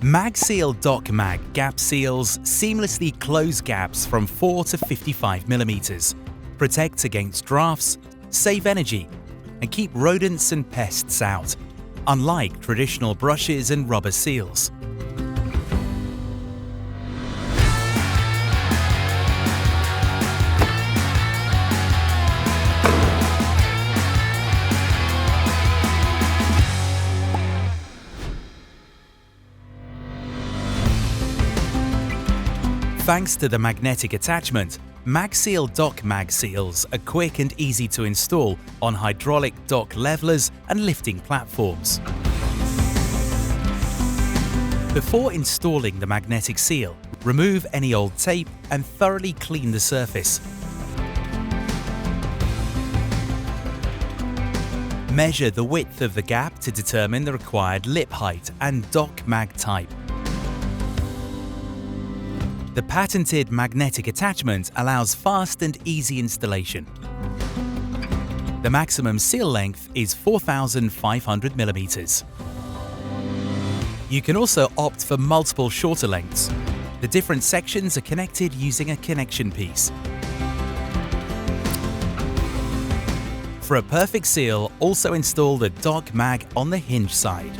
MagSeal DockMag gap seals seamlessly close gaps from 4 to 55 mm, protect against drafts, save energy, and keep rodents and pests out, unlike traditional brushes and rubber seals. Thanks to the magnetic attachment, MagSeal DockMag seals are quick and easy to install on hydraulic dock levelers and lifting platforms. Before installing the magnetic seal, remove any old tape and thoroughly clean the surface. Measure the width of the gap to determine the required lip height and DockMag type. The patented magnetic attachment allows fast and easy installation. The maximum seal length is 4,500 mm. You can also opt for multiple shorter lengths. The different sections are connected using a connection piece. For a perfect seal, also install the DockMag on the hinge side.